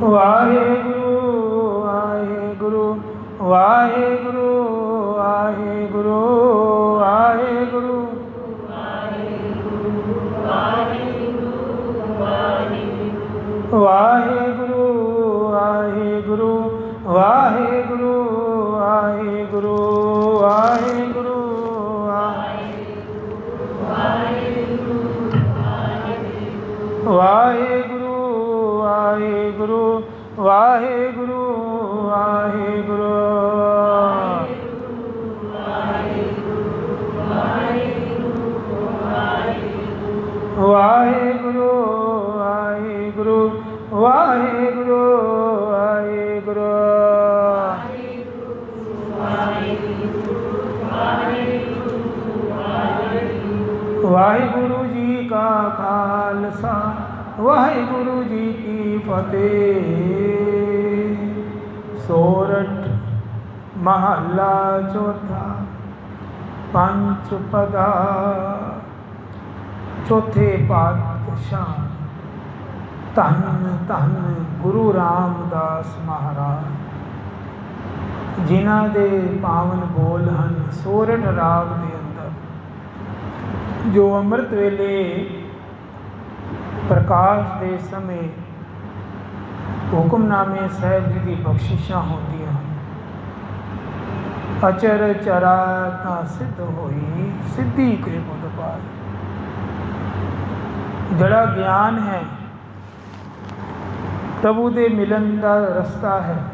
ਵਾਹਿਗੁਰੂ ਵਾਹਿਗੁਰੂ ਵਾਹਿਗੁਰੂ ਵਾਹਿਗੁਰੂ ਵਾਹਿਗੁਰੂ ਵਾਹਿਗੁਰੂ ਵਾਹਿਗੁਰੂ ਵਾਹਿਗੁਰੂ ਵਾਹਿਗੁਰੂ ਵਾਹਿਗੁਰੂ ਵਾਹਿਗੁਰੂ ਵਾਹਿਗੁਰੂ ਵਾਹਿਗੁਰੂ ਵਾਹਿਗੁਰੂ ਵਾਹਿਗੁਰੂ ਵਾਹਿਗੁਰੂ ਵਾਹਿਗੁਰੂ ਵਾਹਿਗੁਰੂ ਵਾਹਿਗੁਰੂ ਜੀ ਕਾ ਖਾਲਸਾ ਵਾਹਿਗੁਰੂ ਜੀ ਕੀ ਫਤਿਹ। ਸੋਰਠ ਮਹੱਲਾ ਚੌਥਾ ਪੰਚ ਪਦਾ। ਚੌਥੇ ਪਾਤਸ਼ਾਹ ਧੰਨ ਧੰਨ ਗੁਰੂ ਰਾਮਦਾਸ ਮਹਾਰਾਜ ਜਿਨ੍ਹਾਂ ਦੇ ਪਾਵਨ ਬੋਲ ਹਨ ਸੋਰਠ ਰਾਗ ਦੇ ਅੰਦਰ, ਜੋ ਅੰਮ੍ਰਿਤ ਵੇਲੇ ਪ੍ਰਕਾਸ਼ ਦੇ ਸਮੇਂ ਹੁਕਮਨਾਮੇ ਸਾਹਿਬ ਜੀ ਦੀ ਬਖਸ਼ਿਸ਼ਾਂ ਹੁੰਦੀਆਂ ਹਨ। ਅਚਰ ਚਰਾ ਤਾਂ ਸਿੱਧ ਹੋਈ ਸਿੱਧੀ ਕੇ ਬੁੱਧ ਪਾਏ। ਜਿਹੜਾ ਗਿਆਨ ਹੈ ਪ੍ਰਭੂ ਦੇ ਮਿਲਨ ਦਾ ਰਸਤਾ ਹੈ,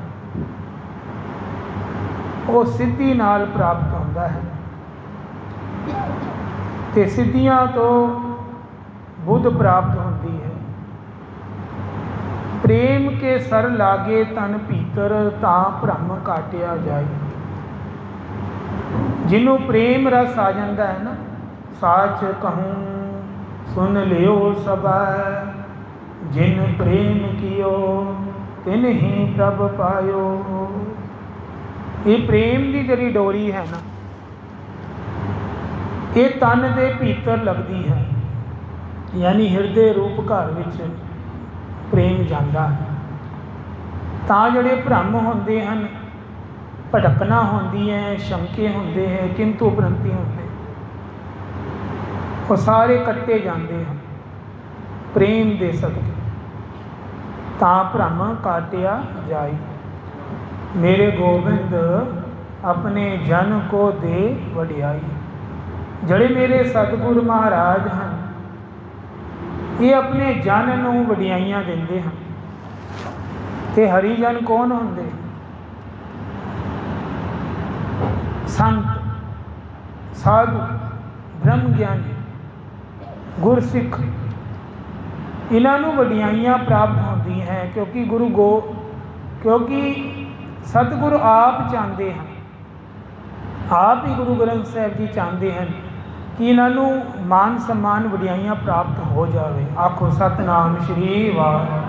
ਉਹ ਸਿੱਧੀ ਨਾਲ ਪ੍ਰਾਪਤ ਹੁੰਦਾ ਹੈ ਤੇ ਸਿੱਧੀਆਂ ਤੋਂ ਬੁੱਧ ਪ੍ਰਾਪਤ ਹੁੰਦੀ ਹੈ। ਪ੍ਰੇਮ ਕੇ ਸਰ ਲਾਗੇ ਤਨ ਭੀਤਰ ਤਾਂ ਭ੍ਰਮ ਕਾਟਿਆ ਜਾਏ। ਜਿਹਨੂੰ ਪ੍ਰੇਮ ਰਸ ਆ ਜਾਂਦਾ ਹੈ ਨਾ, ਸਾਚ ਕਹੂੰ ਸੁਨ ਲਿਓ ਸਭੈ, ਜਿਨ ਪ੍ਰੇਮ ਕੀਓ ਤਿਨ ਹੀ ਪ੍ਰਭ ਪਾਇਓ। ਇਹ ਪ੍ਰੇਮ ਦੀ ਜਿਹੜੀ ਡੋਰੀ ਹੈ ਨਾ, ਇਹ ਤਨ ਦੇ ਭੀਤਰ ਲੱਗਦੀ ਹੈ, ਯਾਨੀ ਹਿਰਦੇ ਰੂਪ ਘਰ ਵਿੱਚ ਪ੍ਰੇਮ ਜਾਂਦਾ ਹੈ। ਤਾਂ ਜਿਹੜੇ ਭ੍ਰਮ ਹੁੰਦੇ ਹਨ, ਭਟਕਣਾ ਹੁੰਦੀ ਹੈ, ਸ਼ੰਕੇ ਹੁੰਦੇ ਹੈ, ਕਿੰਤੂ ਪ੍ਰੰਤੀ ਹੁੰਦੇ, ਉਹ ਸਾਰੇ ਕੱਟੇ ਜਾਂਦੇ ਹਨ ਪ੍ਰੇਮ ਦੇ ਸਦਕੇ। ਤਾਂ ਭ੍ਰਮ ਕਾਟਿਆ ਜਾਏ। ਮੇਰੇ ਗੋਬਿੰਦ ਆਪਣੇ ਜਨ ਕੋ ਦੇ ਵਡਿਆਈ। ਜਿਹੜੇ ਮੇਰੇ ਸਤਿਗੁਰ ਮਹਾਰਾਜ ਹਨ, ਇਹ ਆਪਣੇ ਜਨ ਨੂੰ ਵਡਿਆਈਆਂ ਦਿੰਦੇ ਹਨ। ਤੇ ਹਰੀ ਜਨ ਕੌਣ ਹੁੰਦੇ? ਸੰਤ, ਸਾਧੂ, ਬ੍ਰਹਮ ਗਿਆਨੀ, ਗੁਰਸਿੱਖ, ਇਹਨਾਂ ਨੂੰ ਵਡਿਆਈਆਂ ਪ੍ਰਾਪਤ ਹੁੰਦੀਆਂ ਹੈ। ਕਿਉਂਕਿ ਸਤਿਗੁਰੂ ਆਪ ਚਾਹੁੰਦੇ ਹਨ, ਆਪ ਹੀ ਗੁਰੂ ਗ੍ਰੰਥ ਸਾਹਿਬ ਜੀ ਚਾਹੁੰਦੇ ਹਨ ਕਿ ਇਹਨਾਂ ਨੂੰ ਮਾਨ ਸਨਮਾਨ ਵਡਿਆਈਆਂ ਪ੍ਰਾਪਤ ਹੋ ਜਾਵੇ। ਆਖੋ ਸਤਿਨਾਮ ਸ਼੍ਰੀ ਵਾਹਿਗੁਰੂ।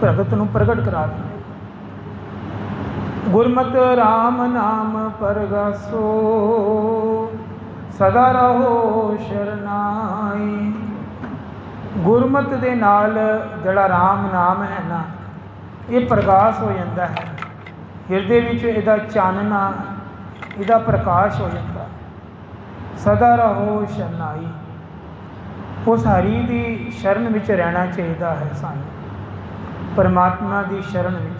ਭਗਤ ਨੂੰ ਪ੍ਰਗਟ ਕਰਾ ਦਿੰਦੇ। ਗੁਰਮਤਿ ਰਾਮ ਨਾਮ ਪਰਗਾਸੋ, ਸਦਾ ਰਹੋ ਸ਼ਰਨਾਈ। ਗੁਰਮਤਿ ਦੇ ਨਾਲ ਜਿਹੜਾ ਰਾਮ ਨਾਮ ਹੈ ਨਾ, ਇਹ ਪ੍ਰਗਾਸ ਹੋ ਜਾਂਦਾ ਹੈ ਹਿਰਦੇ ਵਿੱਚ, ਇਹਦਾ ਚਾਨਣਾ, ਇਹਦਾ ਪ੍ਰਕਾਸ਼ ਹੋ ਜਾਂਦਾ। ਸਦਾ ਰਹੋ ਸ਼ਰਨਾਈ। ਉਸ ਹਰੀ ਦੀ ਸ਼ਰਨ ਵਿੱਚ ਰਹਿਣਾ ਚਾਹੀਦਾ ਹੈ ਸਾਨੂੰ, ਪਰਮਾਤਮਾ ਦੀ ਸ਼ਰਨ ਵਿੱਚ।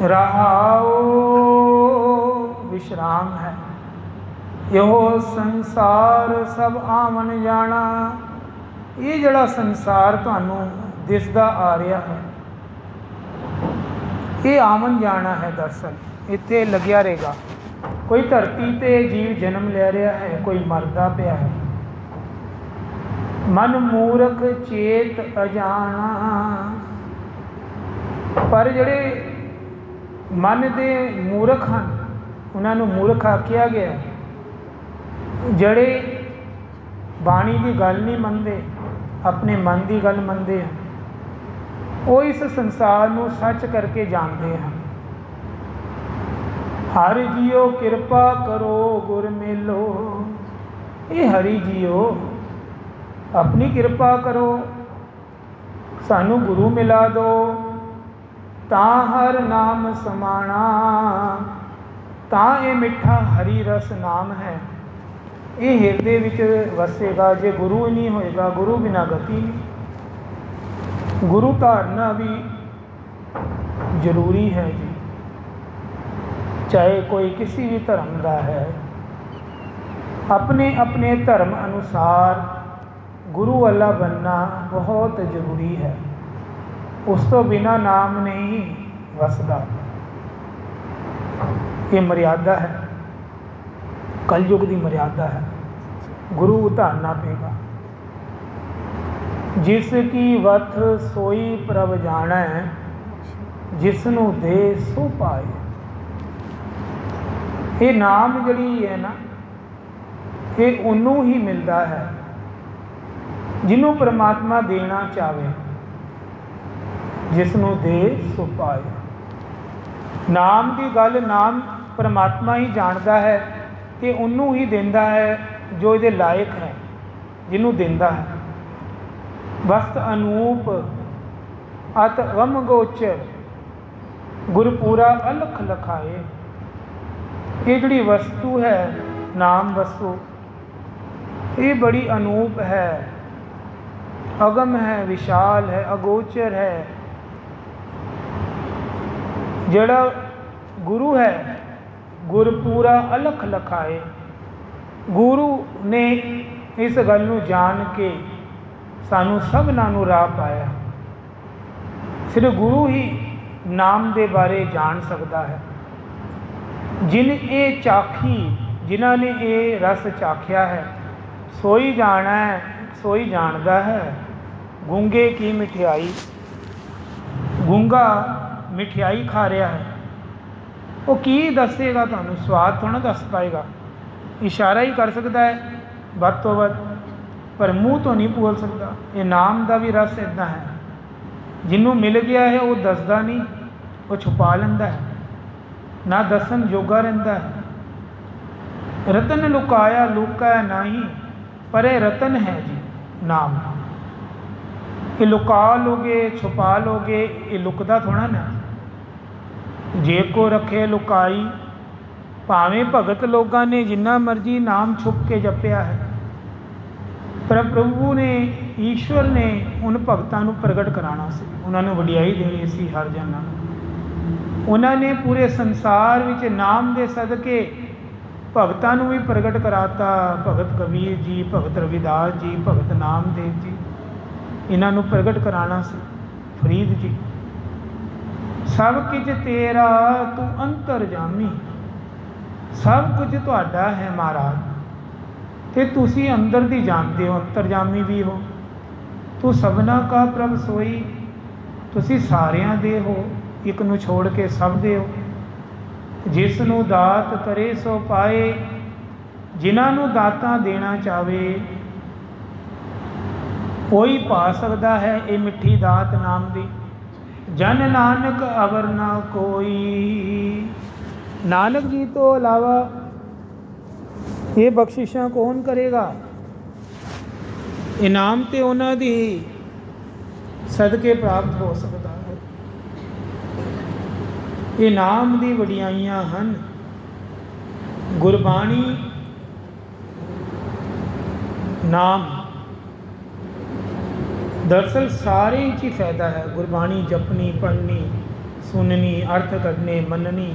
ਰਹਾਓ ਵਿਸ਼ਰਾਮ ਹੈ। ਇਹੋ ਸੰਸਾਰ ਸਭ ਆਵਣ ਜਾਣਾ। ਇਹ ਜਿਹੜਾ ਸੰਸਾਰ ਤੁਹਾਨੂੰ ਦਿਸਦਾ ਆ ਰਿਹਾ ਹੈ, ਇਹ ਆਵਣ ਜਾਣਾ ਹੈ। ਦਰਅਸਲ ਇੱਥੇ ਲੱਗਿਆ ਰਹੇਗਾ। ਕੋਈ ਧਰਤੀ 'ਤੇ ਜੀਵ ਜਨਮ ਲੈ ਰਿਹਾ ਹੈ, ਕੋਈ ਮਰਦਾ ਪਿਆ ਹੈ। ਮਨ ਮੂਰਖ ਚੇਤ ਅਜਾਣਾ। ਪਰ ਜਿਹੜੇ ਮਨ ਦੇ ਮੂਰਖ ਹਨ, ਉਹਨਾਂ ਨੂੰ ਮੂਰਖ ਆਖਿਆ ਗਿਆ। ਜਿਹੜੇ ਬਾਣੀ ਦੀ ਗੱਲ ਨਹੀਂ ਮੰਨਦੇ, ਆਪਣੇ ਮਨ ਦੀ ਗੱਲ ਮੰਨਦੇ ਹਨ, ਉਹ ਇਸ ਸੰਸਾਰ ਨੂੰ ਸੱਚ ਕਰਕੇ ਜਾਣਦੇ ਹਨ। ਹਰਿ ਜੀਓ ਕਿਰਪਾ ਕਰੋ ਗੁਰ ਮੇਲੋ। ਇਹ ਹਰੀ ਜੀਓ ਆਪਣੀ ਕਿਰਪਾ ਕਰੋ, सानू गुरु मिला दो ता हर नाम समाना, ता ये मिठा हरी रस नाम है, ये हिरदे विच वसेगा। जे गुरु नहीं होएगा, गुरु बिना गति नहीं। गुरु धारना भी जरूरी है जी, चाहे कोई किसी भी धर्म का है। अपने अपने धर्म अनुसार गुरु वाला बनना बहुत जरूरी है। उस तो बिना नाम नहीं वसदा। ये मर्यादा है, कलयुग की मर्यादा है। गुरु उतारना पेगा। जिसकी वथ सोई प्रभ जाना, जिसनू दे सो पाए। ये नाम जड़ी है ना, ये उन्नू ही मिलता है जिन्हों परमात्मा देना चाहे। जिसनू दे सो पाए। नाम की गल नाम परमात्मा ही जानता है कि उन्नू ही देंदा है जो ये लायक है, जिन्हों देंदा है। वस्त अनूप अत वम गोचर, गुरपूरा अलख लखाए। ये जड़ी वस्तु है नाम वस्तु, ये बड़ी अनूप है, अगम है, विशाल है, अगोचर है। जड़ा गुरु है गुरपूरा अलख लखाए। गुरु ने इस गल नूं जान के सानू सबनां नूं राह पाया। सिर्फ गुरु ही नाम दे बारे जान सकता है। जिन ये चाखी, जिन्हां ने ये रस चाखिया है, सोई जाना है, सोई जानता है। गूंगे की मिठाई, गूंगा मिठाई खा रहा है, वो की दसेगा तुहानू? स्वाद थोड़ा दस पाएगा, इशारा ही कर सकता है वध तो वध, पर मूँह तो नहीं बोल सकता। ये नाम का भी रस इदा है, जिन्हों मिल गया है वो दसदा नहीं, वो छुपा लेंदा है, ना दसन जोगा रहिंदा है। रतन लुकाया लुका नहीं, पर यह रतन है जी नाम। ये लुका लोगे छुपा लोगे, ये लुकदा थोड़ा ना। जे को रखे लुकाई, भावें भगत लोगों ने जिन्ना मर्जी नाम छुप के जपिया है, पर प्रभु ने, ईश्वर ने उन भगतों को प्रगट कराना सी, उन्होंने वडियाई देनी सी हर जनां। उन्होंने पूरे संसार विच नाम दे सदके भगतों को भी प्रगट कराता। भगत कबीर जी, भगत रविदास जी, भगत नामदेव जी, इन्हों प्रगट कराना सी। फरीद जी, सब कुछ तेरा तू अंतरजामी, सब कुछ तुहाडा है महाराज, ते तुसी अंदर दी जानते हो, अंतरजामी भी हो। तू सबना का प्रभ सोई, तुसी सारियां दे हो, एक नू छोड़ के सब दे हो। जिसनू दात करे सो पाए, जिन्हों दातां देना चाहे कोई पा सकता है ये मिठी दात नाम दी। जन नानक अवर ना कोई, नानक जी तो अलावा ये बख्शिशां कौन करेगा? इनाम तो उन्हों दी सदके प्राप्त हो सकता है। ये नाम दी वडियाइयां हन। गुरबाणी नाम दरअसल सारे ही फायदा है। गुरबाणी जपनी, पढ़नी, सुननी, अर्थ करने, मननी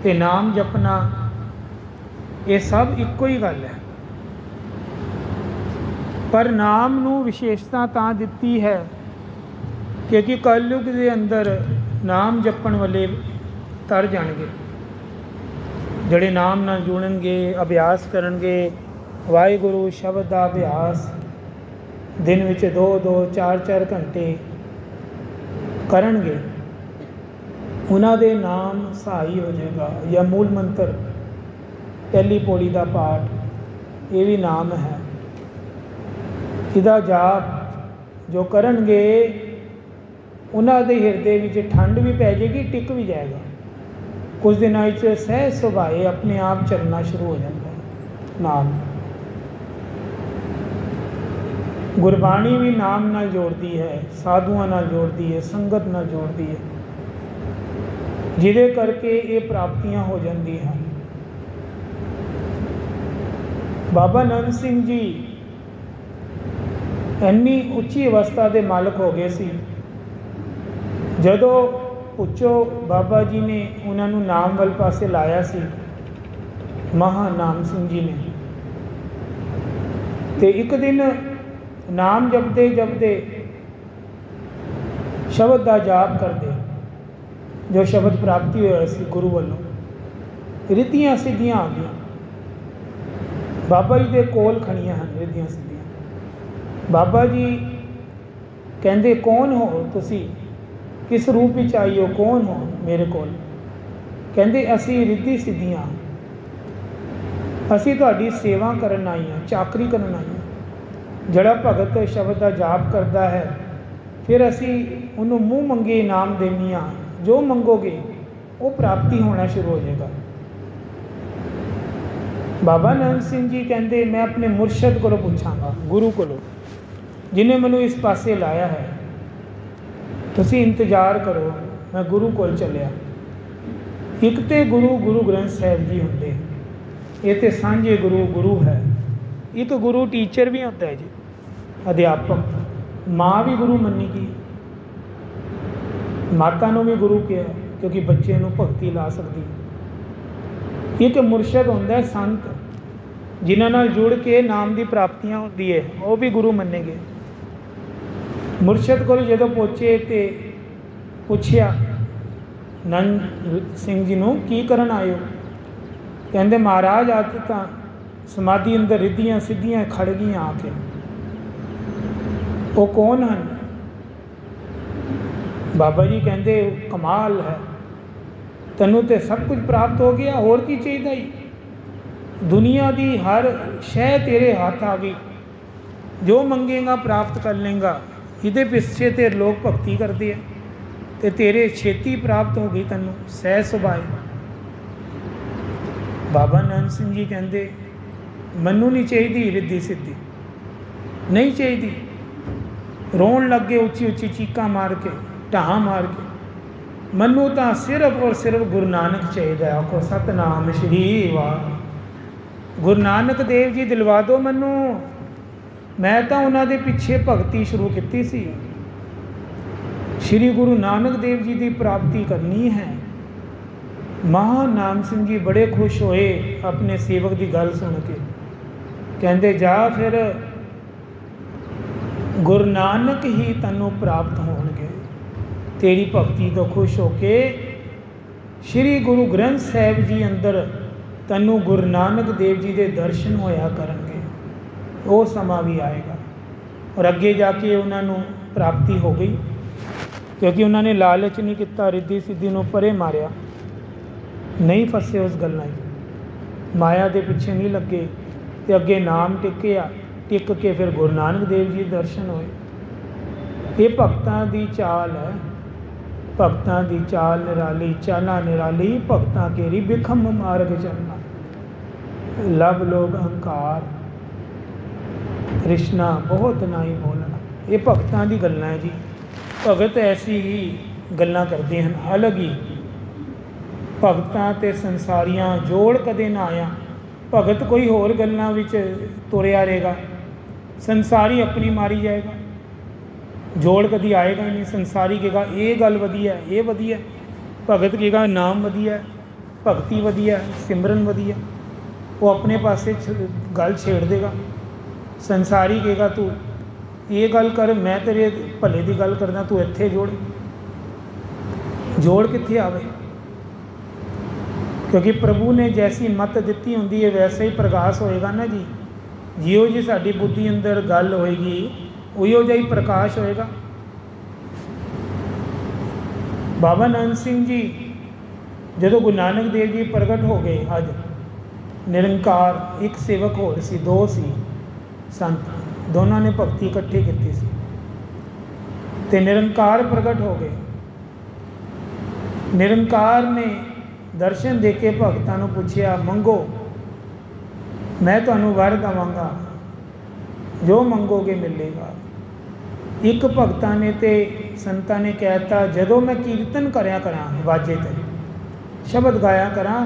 ते नाम जपना, ये सब इक्को ही गल है। पर नाम नू विशेषता तां दिती है क्योंकि कलयुग के अंदर नाम जपण वाले तर जाणगे, जड़े नाम नाल जुड़नगे, अभ्यास करनगे। वाहिगुरु शब्द का अभ्यास दिन विच 2-2 4-4 घंटे करनगे, उन्हां दे नाम सहाई हो जाएगा। या मूल मंत्र पहली पौड़ी का पाठ, ये भी नाम है। इहदा जाप जो करनगे उन्हां दे हिरदे विच ठंड भी पै जाएगी, टिक भी जाएगा। कुछ दिनों सहज सुभाए अपने आप चलना शुरू हो जाता है नाम। गुरबाणी भी नाम नाल जोड़ती है, साधुआं नाल जोड़ती है, संगत नाल जोड़ती है, जिहदे करके ये प्राप्तियां हो जाती हैं। बाबा नंद सिंह जी इन्नी उच्ची अवस्था के मालक हो गए सी, जदों पुछो बाबा जी ने उन्होंने नाम वाल पासे लाया सी, महानाम सिंह जी ने। तो एक दिन नाम जपदे जपदे शब्द का जाप करते, जो शब्द प्राप्ति होया सी गुरु वालों, रिद्धियां सिद्धियां आ गई। बाबा जी के कोल खड़ियां हैं रिद्धियां सिद्धियां। बाबा जी कहते कौन हो तुसी, किस रूप में आई हो, कौन हो मेरे कोल? कहते असी रिद्धि सिद्धियां, असी तुहाडी सेवा करन आई हाँ, चाकरी करन आई हाँ। जड़ा भगत शब्द का जाप करता है, फिर असी उन्होंने मूँह मंगे इनाम देनी हाँ, जो मंगोगे वो प्राप्ति होना शुरू हो जाएगा। बाबा नंद सिंह जी कहते मैं अपने मुर्शद को पूछांगा, गुरु को, जिन्हें मैनू इस पासे लाया है, तुसी इंतजार करो, मैं गुरु को चलिया। एक तो गुरु गुरु ग्रंथ साहिब जी होंगे, ये तो सांझे गुरु गुरु है। एक गुरु टीचर भी होता है जी, अध्यापक। माँ भी गुरु मनी की, माता को भी गुरु किया, क्योंकि बच्चे को भगती ला सकती। एक मुर्शद होंदा है संत, जिन्हां नाल जुड़ के नाम की प्राप्तियां होती है, वो भी गुरु मन्ने गए। मुर्शद को जो पहुँचे तो पूछया नंद सिंह जी को की करन आए हो? कहते महाराज अज तो समाधि अंदर रिद्धियां सिद्धियां खड़ गई आके। वो कौन हैं? बाबा जी कहते कमाल है, तैनू तो सब कुछ प्राप्त हो गया, होर की चाहिए ही? दुनिया की हर शह तेरे हाथ आ गई, जो मंगेगा प्राप्त कर लेगा। ये पिछे ते लोग भगती करते हैं, तो तेरे छेती प्राप्त हो गई तैनू, सह सुभाए। बाबा नंद सिंह जी कहते मैनू नहीं चाहिए रिद्धि सिद्धि, नहीं चाहिए। रोन लग गए उच्ची उच्ची चीका मार के, ढाह मार के। मैनू तो सिर्फ और सिर्फ गुरु नानक चाहिए। आखो सतनाम श्री वाह। गुरु नानक देव जी दिलवा दो मैनू, मैं तो उन्होंने पिछे भगती शुरू की सी। श्री गुरु नानक देव जी की प्राप्ति करनी है। महानाम सिंह जी बड़े खुश होए अपने सेवक की गल सुन के। कहते जा फिर गुरु नानक ही तैनू प्राप्त होणगे। तेरी भगती तो खुश होके श्री गुरु ग्रंथ साहिब जी अंदर तैनू गुरु नानक देव जी के दर्शन होया करनगे। वो समा भी आएगा। और अगे जाके उन्होंने प्राप्ति हो गई, क्योंकि उन्होंने लालच नहीं किया, रिद्धि सिद्धि नूं परे मारिया, नहीं फसे उस गल्लां च, माया के पिछे नहीं लगे, तो अगे नाम टिकिया, टिक के फिर गुरु नानक देव जी दर्शन होए। ये भगतां दी चाल है, भगतां दी चाल निराली, चाला निराली, भगतां केरी बिखम मार्ग चलना। लब लोभ अहंकार रिश्ना बहुत ना ही बोलना, ये भगतां दी गल्लां है जी। भगत ऐसी ही गल्लां करते हैं, अलग ही। भगतां ते संसारियां जोड़ कदे ना आया। भगत कोई होर गल्लां विच तुरिया रहेगा, संसारी अपनी मारी जाएगा, जोड़ कभी आएगा ही नहीं। संसारी कहेगा ये गल वधिया है, ये वधिया, भगत कहेगा नाम वधिया है, भगती वधिया है, सिमरन वधिया, वो अपने पासे गल छेड़ देगा। संसारी कहेगा तू ये गल कर, मैं तेरे भले की गल करना, तू इत्थे जोड़, जोड़ कित्थे आवे? क्योंकि प्रभु ने जैसी मत दी होंगी है वैसे ही प्रकाश होएगा ना जी। जिहो जी साडी बुद्धि अंदर गल होएगी, उहो जिहा ही प्रकाश होएगा। बाबा नंद सिंह जी जो गुरु नानक देव जी प्रगट हो गए, अज निरंकार एक सेवक होर सी, दो सी संत, दोनों ने भगती इकट्ठी की सी, ते निरंकार प्रगट हो गए। निरंकार ने दर्शन दे के भगतां नूं पुछया, मंगो मैं तुहानूं वर देवांगा। जो मंगोगे मिलेगा। एक भगतां ने ते संतां ने कहता, जदों मैं कीर्तन करया करा वाजे ते शब्द गाया करा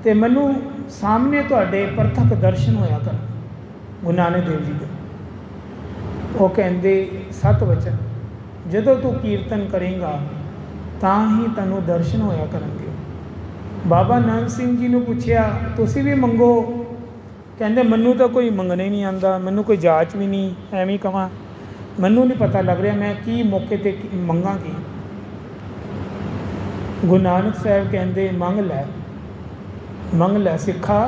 तो मैनू सामने तुहाडे प्रतख दर्शन होया कर। गुरु नानक देव जी दे वो कहंदे सत वचन, जदों तू कीर्तन करेगा तां ही तैनूं दर्शन होया करनगे। बाबा नानक सिंह जी ने पूछया, तुसी भी मंगो? कहंदे मैनू तो कोई मंगने नहीं आंदा, मैनू कोई जाच भी नहीं, एवें कवां मैनू नहीं पता लग रहा मैं की मौके ते मंगा की। गुरु नानक साहब कहंदे मंग लै सिखा,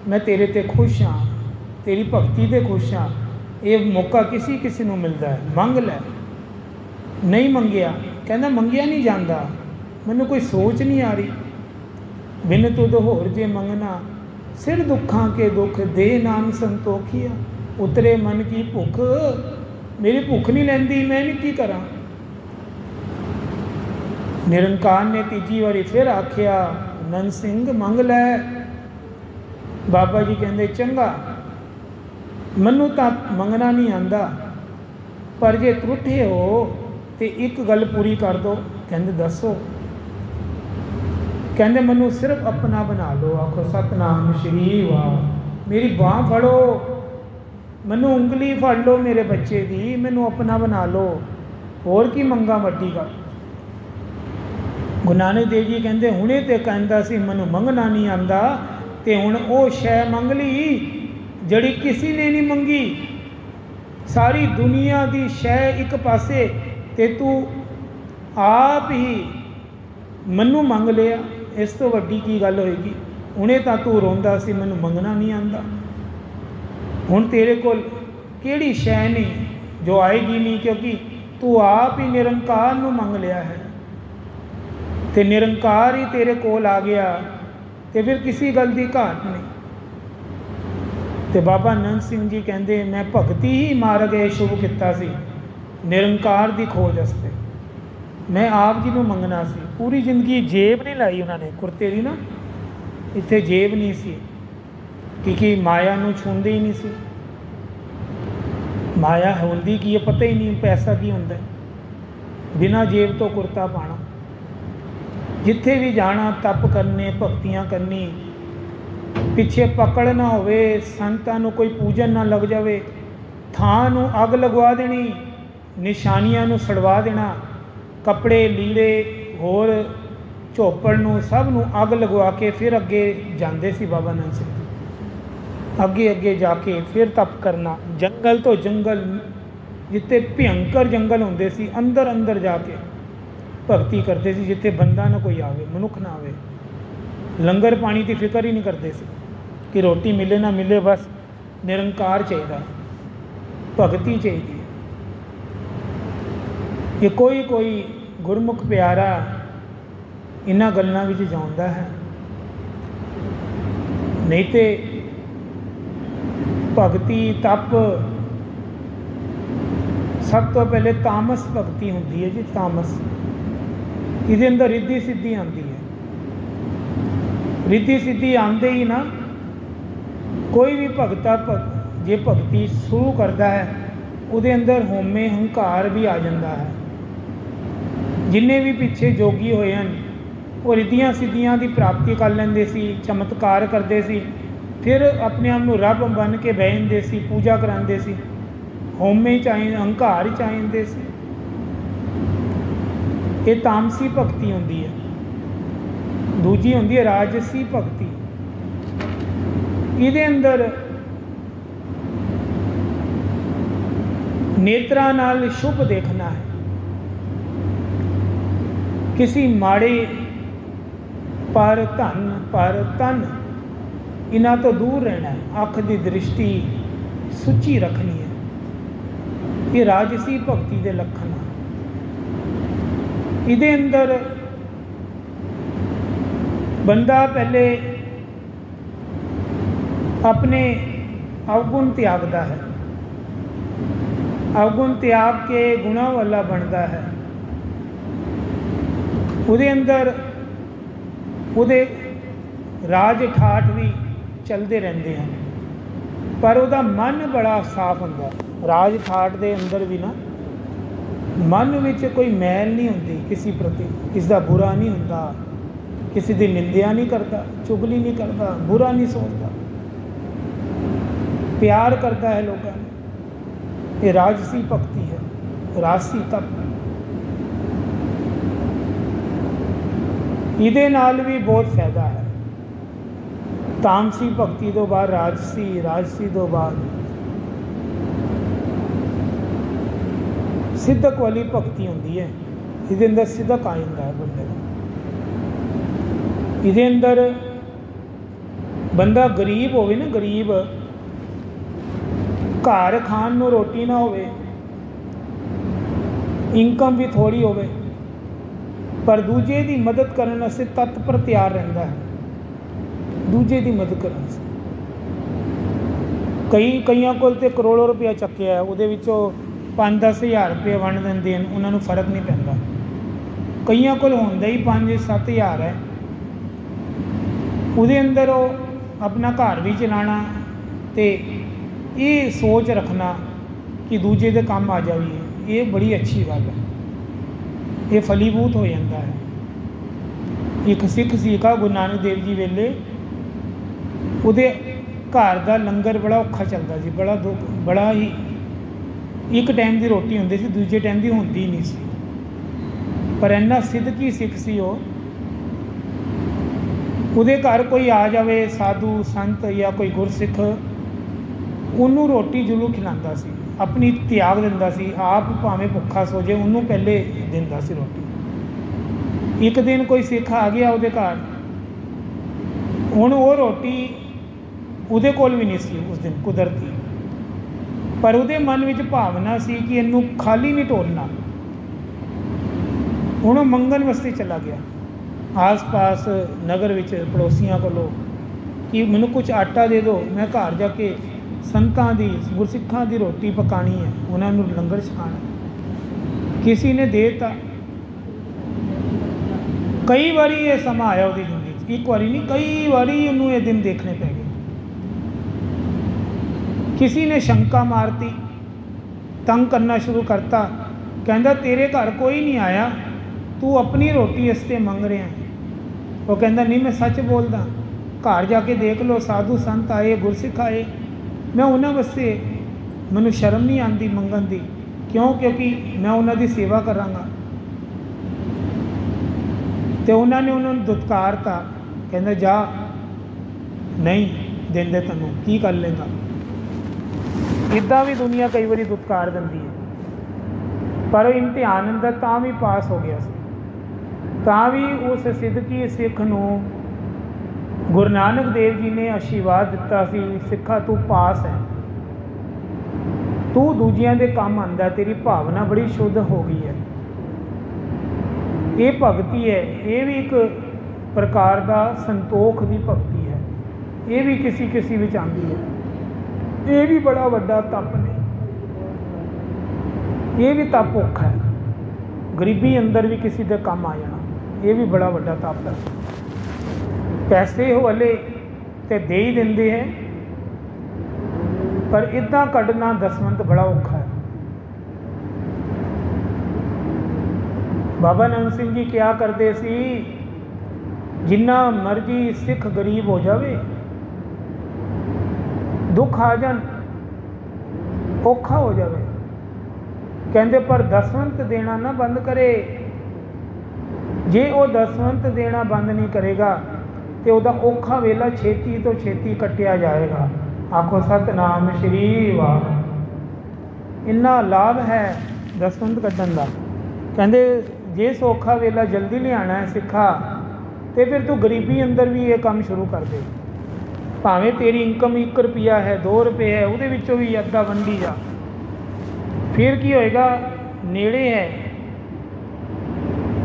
मैं तेरे ते खुश हाँ, तेरी भगती ते खुश हाँ। ये मौका किसी किसी को मिलता है, मंग लै। नहीं मंगिया, कहना मंगिया नहीं जाता, मैनू कोई सोच नहीं आ रही। बिन तुद होर जे मंगना, सिर दुखां के दुख दे नाम संतोखिया। उतरे मन की भुख, मेरी भुख नहीं लैंदी, मैं नहीं की करा। निरंकार ने तीजी बारी फिर आख्या, नंद सिंह मंग लै। बाबा जी कहते चंगा, मैनू तो मंगना नहीं आंदा, पर जे त्रुठे हो तो एक गल पूरी कर दो। कहते दसो। कहते मैनू सिर्फ अपना बना लो। आखो सतनाम श्री वाह। मेरी बाँह फड़ो, मैनू उंगली फड़ लो मेरे बच्चे की, मैनू अपना बना लो, होर की मंगा वड्डी गल। गुरु नानक देव जी कहते हुणे तो कहता सी मैनू मंगना नहीं आंदा, तो हुण वो शै मंग ली जड़ी किसी ने नहीं मंगी। सारी दुनिया की शै एक पासे ते तू आप ही मैनू मंग लिया, इस तो वड्डी की गल होएगी। हुणे तां तू रोंदा सी मैनू मंगना नहीं आंदा, हुण तेरे कोल किहड़ी शै नहीं जो आएगी नहीं, क्योंकि तू आप ही निरंकार नू मंग लिया है। तो निरंकार ही तेरे कोल आ गया, तो फिर किसी गल की घाट नहीं। तो बाबा नंद सिंह जी कहते मैं भगती ही मार्ग शुरू किया सी निरंकार की खोज वास्ते। मैं आप जी को मंगना सी, पूरी जिंदगी जेब नहीं लाई उन्होंने, कुर्ते की ना इत्थे जेब नहीं सी, क्योंकि माया नू छूंदे ही नहीं सी। माया होंदी की है पता ही नहीं, पैसा की होंदा है। बिना जेब तो कुर्ता पाना, जिथे भी जाना तप करने, भगतियां करनी, पिछे पकड़ ना होवे, संतां नू कोई पूजन ना लग जावे, थां नू अग लगवा देनी, निशानियां नू सड़वा देना, कपड़े लीड़े होर झोपड़ नू सब नू अग लगवा के फिर अगे जाते सी बाबा नानक सिंह जी। अगे अगे जाके फिर तप करना, जंगल तो जंगल, जिते भयंकर जंगल होंदे सी, अंदर अंदर जाके भगती करते सी, जिथे बंदा ना कोई आवे, मनुख ना आवे। लंगर पानी की फिक्र ही नहीं करते सी कि रोटी मिले ना मिले, बस निरंकार चाहिए, भगती चाहिए। ये कोई गुरमुख प्यारा इन्हां गल्लां विच जांदा है, नहीं तो भगती तप सब तो पहले तामस भगती होंदी है जी। तामस इहदे अंदर रिद्धि सिद्धि आती है। रिद्धि सिद्धि आते ही ना कोई भी भगता जे भगती शुरू करता है, उहदे अंदर होमे हंकार भी आ जाता है। जिन्ने भी पिछे जोगी होए हैं वो रिद्धियां सिद्धियां की प्राप्ति कर लेंदे सी, चमत्कार करते सी, फिर अपने आप को रब बन के बह जाते सी, पूजा कराते सी, होमे चाहे हंकार च आ जाते सी। ये तामसी भगती होंदी है। दूजी होंदी है राजसी भगती। इहदे अंदर नेत्रा नाल शुभ देखना है, किसी माड़े पर धन पर तन इन्हां तो दूर रहना है, अख की दृष्टि सुची रखनी है। ये राजसी भगती के लक्षण है। इहदे अंदर बंदा पहले अपने अवगुण त्यागता है, अवगुण त्याग के गुणा वाला बनता है। उहदे अंदर उहदे राज ठाठ भी चलते रहते हैं। पर ਉਹਦਾ मन बड़ा साफ ਹੁੰਦਾ। राज ठाट ਦੇ ਅੰਦਰ ਵੀ ਨਾ मन ਵਿੱਚ ਕੋਈ मैल नहीं ਹੁੰਦੀ किसी प्रति, किसी ਦਾ बुरा नहीं ਹੁੰਦਾ, किसी ਦੀ निंदिया नहीं करता, चुगली नहीं करता, बुरा नहीं सोचता, प्यार करता है लोगों ने। ये राजसी भक्ति है, राजसी तप। ਇਹਦੇ ਨਾਲ भी बहुत फायदा है। तामसी भक्ति तो बाद राजसी, राजसी तो बाद सिद्धक वाली भक्ति होती है। ਇਹਦੇ अंदर सिद्धक आ जाता है बंदे का। ਇਹਦੇ अंदर बंदा गरीब होवे ना, गरीब घर खाण ਨੂੰ रोटी ना होवे, इनकम भी थोड़ी होवे, पर दूजे की मदद करने वास्ते तत्पर तैयार रहता है। दूजे की मदद करने से कईयां कोल ते करोड़ों रुपया चक्या है, ਉਹਦੇ ਵਿੱਚੋਂ 5-10 हज़ार रुपये वंड ਦਿੰਦੇ ਹਨ, ਉਹਨਾਂ ਨੂੰ फर्क नहीं पैंदा। कईयां कोल ਹੁੰਦਾ ही 5-7 हज़ार है, ਉਹਦੇ अंदर वो अपना घर भी चलाना ते ये सोच रखना कि दूजे दे काम आ जाइए, ये बड़ी अच्छी गल है। ये फलीभूत हो जाता है। एक सिख सीखा गुरु नानक देव जी वेले ਉਹਦੇ घर का लंगर बड़ा औखा चलता सी, बड़ा दुख, बड़ा ही एक टाइम की रोटी होंदी सी, दूजे टाइम की होंदी नहीं सी। पर इन्ना सिद्धकी सिख सी वो, ਉਹਦੇ घर कोई आ जाए साधु संत या कोई गुरसिख, ਉਹਨੂੰ रोटी जरूर खिलाता सी, अपनी त्याग दिंदा सी, आप भावें भुखा सो जाए ਉਹਨੂੰ पहले दिंदा सी रोटी। एक दिन कोई सिख आ गया ਉਹਦੇ घर, ਹੁਣ ਉਹ रोटी ਉਹਦੇ ਕੋਲ भी नहीं सी उस दिन कुदरती, पर ਉਹਦੇ मन ਵਿੱਚ भावना सी कि ਇਹਨੂੰ खाली नहीं ढोलना। ਹੁਣ ਉਹ ਮੰਗਣ ਵਾਸਤੇ चला गया आस पास नगर ਵਿੱਚ पड़ोसियों ਕੋਲੋਂ कि मैनू कुछ आटा दे दो, मैं घर जाके संतां दी गुरसिखां दी रोटी पकानी है, उन्होंने लंगर छकाना। किसी ने देता। कई बारी ये समा आया उसकी जिंदगी, एक बारी नहीं कई बारी उन्होंने ये दिन देखने पै गए। किसी ने शंका मारती, तंग करना शुरू करता, कहता तेरे घर कोई नहीं आया, तू अपनी रोटी इसते मंग रहा है। वो कहता नहीं मैं सच बोलदा, घर जाके देख लो, साधु संत आए, गुरसिख आए, मैं उन्होंने वास्ते मैनू शर्म नहीं आती मंगन की, क्यों? क्योंकि मैं उन्होंने सेवा करांगा। तो उन्होंने उन्होंने दुत्कारता, कहता जा नहीं देंदे तैनूं की कर लेगा। इदा भी दुनिया कई बार दुत्कार दिंदी है, पर इम्तिहान अंदर तां भी पास हो गया सी। तां भी उस सिद्धकी सिख नूं गुरु नानक देव जी ने आशीर्वाद दिता सी, सिखा तू पास है, तू दूजियां दे काम आंदा, तेरी भावना बड़ी शुद्ध हो गई है। ये भगती है, ये भी एक प्रकार का संतोख की भगती है, ये भी किसी किसी विच आंदी है। ये भी बड़ा वड्डा तप ने, ये भी तप औखा है। गरीबी अंदर भी किसी के काम आ जाना, ये भी बड़ा वड्डा तप है। पैसे हवाले तो दे ही देंदे हैं, पर इदा कढ़ना दसवंत बड़ा औखा है। बाबा नानक सिंह जी क्या करते सी, जिन्ना मर्जी सिख गरीब हो जावे, दुख आ जान, औखा हो जावे, कहते पर दसवंत देना ना बंद करे। जे वो दसवंत देना बंद नहीं करेगा तो वह औखा वेला छेती तो छेती कटिया जाएगा। आखो सतनाम श्री वाह। इन्ना लाभ है दसवंत कट्टन का। कहते जे सौखा वेला जल्दी लिया है सिखा, तो फिर तू गरीबी अंदर भी ये काम शुरू कर दे। भावें तेरी इनकम 1 रुपया है, 2 रुपये है, वो भी अद्धा वंडी जा, फिर की होएगा? नेड़े है,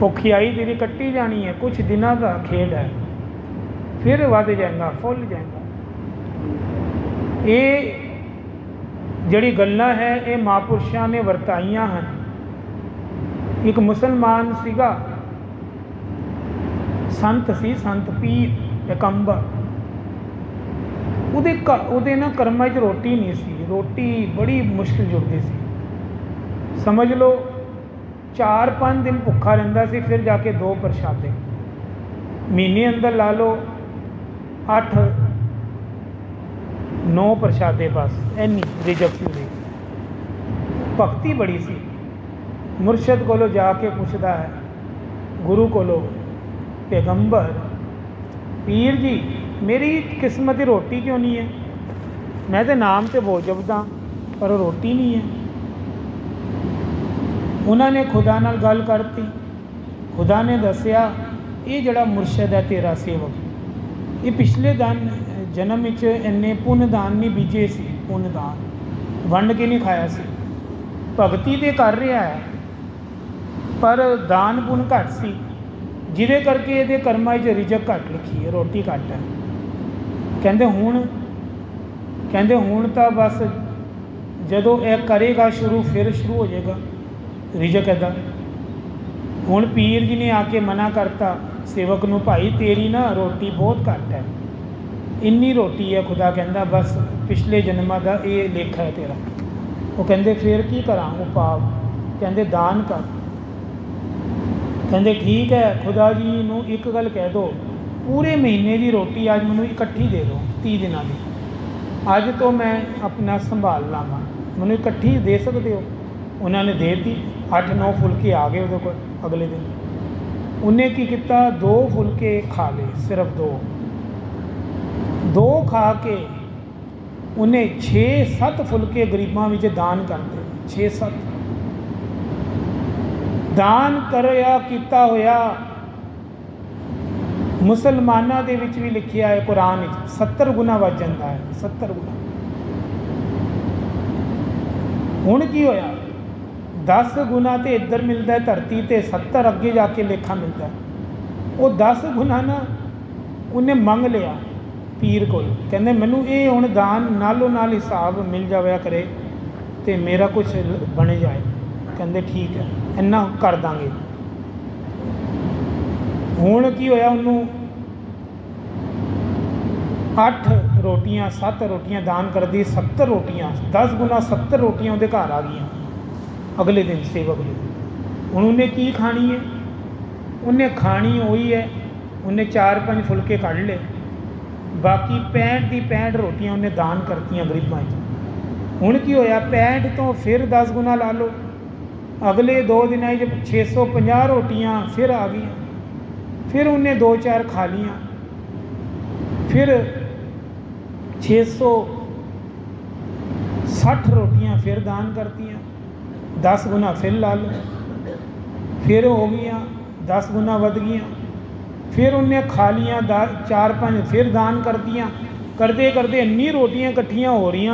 औखियाई तेरी कट्टी जानी है, कुछ दिनों का खेड है, फिर वध जाएगा, फुल जाएगा। ये जड़ी गल्लां है ये महापुरुषों ने वरताइयां हैं। एक मुसलमान सीगा, संत सी, संत पीर एकंबर, ਉਹਦੇ ਨਾ ਕਰਮਾਂ 'ਚ ਰੋਟੀ नहीं सी, रोटी बड़ी मुश्किल जुड़ती सी। समझ लो 4-5 दिन भुखा रहिंदा सी, फिर जाके 2 प्रशादे महीने अंदर ला लो 8-9 प्रशादे, बस इन्नी रिजक सी। भगती बड़ी सी। मुरशद कोलों जाके पुछदा है, गुरु कोलों, पैगंबर पीर जी मेरी किस्मत की रोटी क्यों नहीं है? मैं तो नाम तो बहुत जपदा पर रोटी नहीं है। उन्होंने खुदा नाल गल करती। खुदा ने दसिया ये जड़ा मुरशद है तेरा सेवक, ये पिछले जन्म इन्ने पुण्य दान नहीं बीजे सी, पुण्य दान वंड के नहीं खाया सी। भगती तो कर रहा है पर दान पुण्य घट सी, जिदे करके ये कर्मां च रिजक घट लिखी है, रोटी घट है। कहते हुण तो बस जदों यह करेगा शुरू फिर शुरू हो जाएगा रिजक इदा। हुण पीर जी ने आके मना करता सेवक नूं, भाई तेरी ना रोटी बहुत घट है, इन्नी रोटी है। खुदा कहता बस पिछले जन्मां दा ये लेखा है तेरा। वो कहते फिर की करा उपाव? कहते दान कर। कहते ठीक है, खुदा जी नूं एक गल कह दो, पूरे महीने की रोटी अज मैनूं इकट्ठी दे दो 30 दिनों की, अज तो मैं अपना संभाल लाँगा, मैनूं इकट्ठी दे सकते हो? उन्होंने दे दी। 8-9 फुलके आ गए उहदे कोल अगले दिन। उन्हें की किया, 2 फुलके खा ले, सिर्फ 2 खा के उन्हें 6-7 फुलके गरीबां विच दान कर दे। 6-7 दान करया किया होया। मुसलमाना दे विच भी लिखिया है कुरान 70 गुना वध जाता है, 70 गुना। हुण की होया, 10 गुना तो इधर मिलता है धरती ते, 70 अगे जाके लेखा मिलता है। वो 10 गुना ना उन्हें मंग लिया पीर को, कहते मैनू ये हुण दान नालों नाल हिसाब मिल जाया करे तो मेरा कुछ बन जाए। कहते ठीक है, इन्ना कर देंगे। हुण की होया, उन्होंने 8 रोटियां 7 रोटियां दान कर दी। 70 रोटियां 10 गुना 70 रोटियां उहदे घर आ गई अगले दिन सेवक ने। हुण उन्हें की खानी है? उन्हें खानी वही है, उन्हें 4-5 फुलके कढ़ ले, बाकी 65 की 65 रोटियां उन्हें दान करतियां गरीबां। हुण की होया, 65 तो फिर 10 गुना ला लो, अगले 2 दिन 650 रोटियां फिर आ गई। फिर उन्हें 2-4 खा लियाँ, फिर 660 रोटियां फिर दान करतियाँ। 10 गुना फिर ला लो, फिर हो गई 10 गुना वध गई। फिर उन्हें खा लियाँ, 4-5 फिर दान कर दियाँ। करते करते इन्नी रोटियां इकट्ठियाँ हो रही,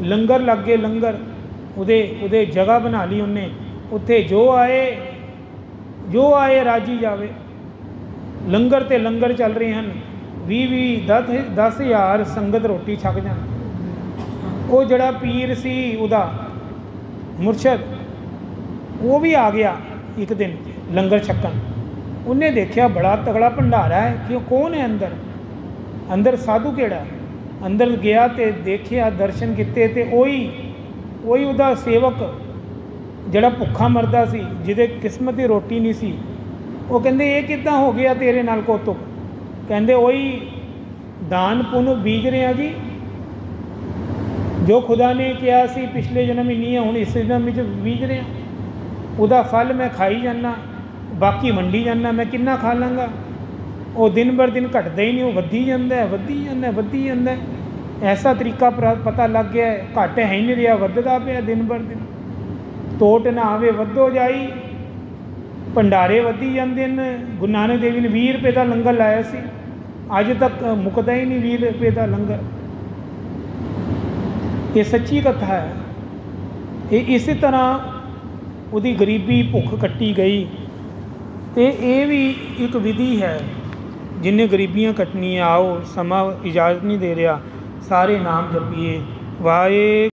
लंगर लग गए। लंगर उदे जगह बना ली उन्हें, उत्थे जो आए राजी जावे। लंगर ते लंगर चल रहे हैं, 20-10 संगत रोटी छक जाए। वो जड़ा पीर सी उदा मुरशद, वो भी आ गया एक दिन लंगर छकन। उन्हें देखा बड़ा तगड़ा भंडारा है, कि कौन है अंदर, अंदर साधु केड़ा है। अंदर गया तो देखिया, दर्शन किते ते ओही उदा सेवक जड़ा भुखा मरदा सी, जिदे किस्मत की रोटी नहीं सी। वो कहंदे ये किदां हो गया तेरे नाल कौतुक? कहंदे वही दान पुण्य बीज रहे हैं जी, जो खुदा ने कहा सी पिछले जन्म ही नहीं है, हुण इस जन्म में बीज रहे हैं। उदा फल मैं खाई जाना, बाकी वंडी जाना, मैं किन्ना खा लाँगा। वो दिन बर दिन घटदा ही नहीं, वो वधी जाता है, वधी जाता है। ऐसा तरीका पता लग गया है, घट है ही नहीं रहा, वधदा पिया दिन बर दिन। टोट ना आवे वधो जाई, भंडारे वधी जाते हैं। गुरु नानक देव जी ने 20 रुपए का लंगर लाया सी, अज तक मुकदा ही नहीं 20 रुपए का लंगर। ये सच्ची कथा है। ये इस तरह उदी गरीबी भुख कट्टी गई। तो ये भी एक विधि है, जिन्हें गरीबियाँ कटनियाँ। आओ, समा इजाज़त नहीं दे रहा, सारे नाम जपीए वाहे।